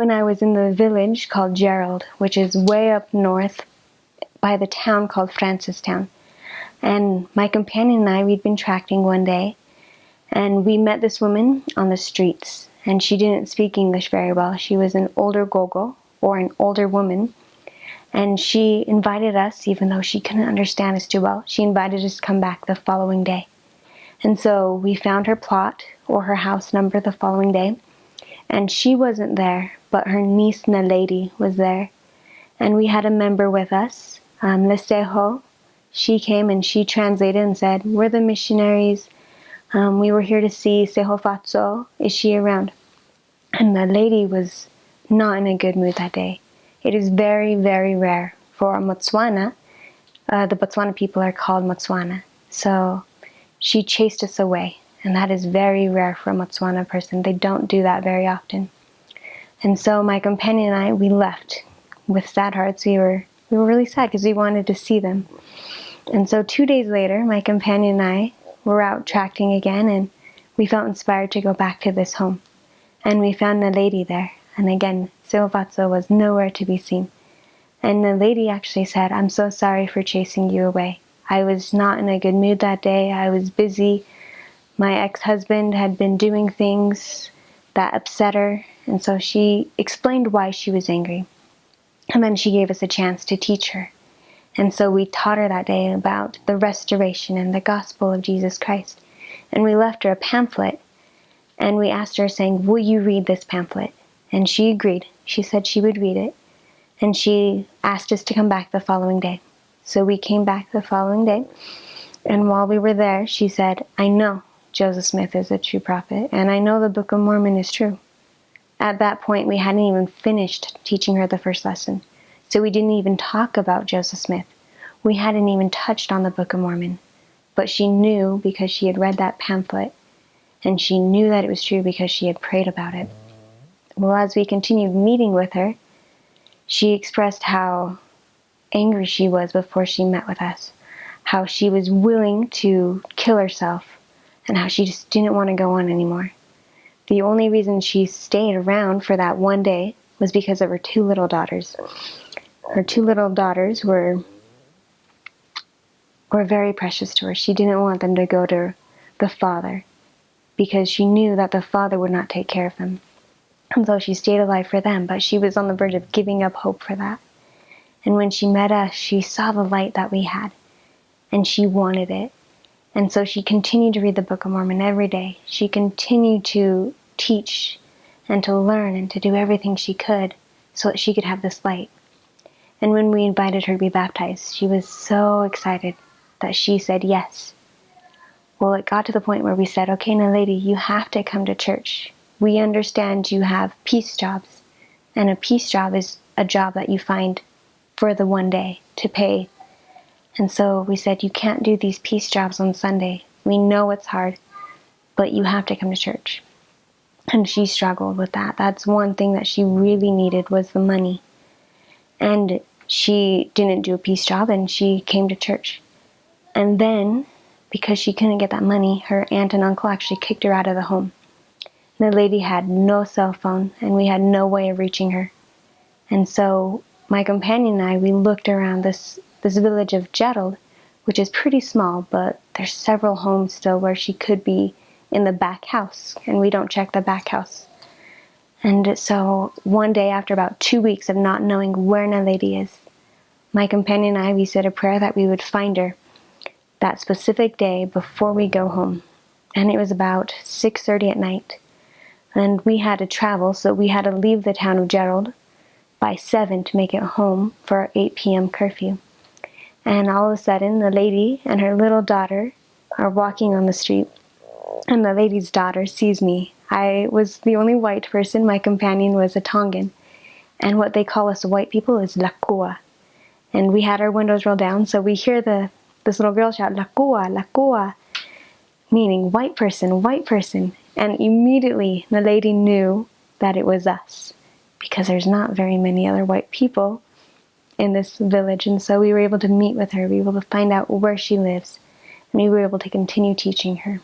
when I was in the village called Gerald, which is way up north by the town called Francistown. And my companion and I, we'd been tracking one day, and we met this woman on the streets, and she didn't speak English very well. She was an older gogo, or an older woman, and she invited us, even though she couldn't understand us too well, she invited us to come back the following day. And so we found her plot, or her house number, the following day, and she wasn't there, but her niece Naledi was there. And we had a member with us, Leseho. She came and she translated and said, "We're the missionaries. We were here to see Seho Fatso. Is she around?" And the lady was not in a good mood that day. It is very, very rare for Botswana. The Botswana people are called Botswana. So she chased us away. And that is very rare for a Botswana person. They don't do that very often. And so my companion and I, we left with sad hearts. We were really sad because we wanted to see them. And so 2 days later, my companion and I were out tracking again, and we felt inspired to go back to this home. And we found the lady there. And again, Silvatso was nowhere to be seen. And the lady actually said, "I'm so sorry for chasing you away. I was not in a good mood that day. I was busy. My ex-husband had been doing things that upset her." And so she explained why she was angry. And then she gave us a chance to teach her. And so we taught her that day about the restoration and the gospel of Jesus Christ. And we left her a pamphlet, and we asked her, saying, "Will you read this pamphlet?" And she agreed. She said she would read it. And she asked us to come back the following day. So we came back the following day. And while we were there, she said, "I know Joseph Smith is a true prophet, and I know the Book of Mormon is true." At that point, we hadn't even finished teaching her the first lesson. So we didn't even talk about Joseph Smith. We hadn't even touched on the Book of Mormon. But she knew because she had read that pamphlet, and she knew that it was true because she had prayed about it. Well, as we continued meeting with her, she expressed how angry she was before she met with us, how she was willing to kill herself, and how she just didn't want to go on anymore. The only reason she stayed around for that one day was because of her 2 little daughters. Her 2 little daughters were very precious to her. She didn't want them to go to the father because she knew that the father would not take care of them. And so she stayed alive for them, but she was on the verge of giving up hope for that. And when she met us, she saw the light that we had, and she wanted it. And so she continued to read the Book of Mormon every day. She continued to teach and to learn and to do everything she could so that she could have this light. And when we invited her to be baptized, she was so excited that she said yes. Well, it got to the point where we said, "Okay, now lady, you have to come to church. We understand you have peace jobs, and a peace job is a job that you find for the one day to pay." And so we said, "You can't do these peace jobs on Sunday. We know it's hard, but you have to come to church." And she struggled with that. That's one thing that she really needed, was the money. And she didn't do a peace job, and she came to church. And then, because she couldn't get that money, her aunt and uncle actually kicked her out of the home. And the lady had no cell phone, and we had no way of reaching her. And so my companion and I, we looked around this village of Gerald, which is pretty small, but there's several homes still where she could be in the back house, and we don't check the back house. And so one day, after about 2 weeks of not knowing where Naledi is, my companion and I, we said a prayer that we would find her that specific day before we go home. And it was about 6:30 at night. And we had to travel, so we had to leave the town of Gerald by 7 to make it home for our 8 p.m. curfew. And all of a sudden, the lady and her little daughter are walking on the street. And the lady's daughter sees me. I was the only white person. My companion was a Tongan. And what they call us white people is lakua. And we had our windows rolled down, so we hear this little girl shout, "Lakua, lakua," meaning white person, white person. And immediately the lady knew that it was us, because there's not very many other white people in this village. And so we were able to meet with her. We were able to find out where she lives. And we were able to continue teaching her.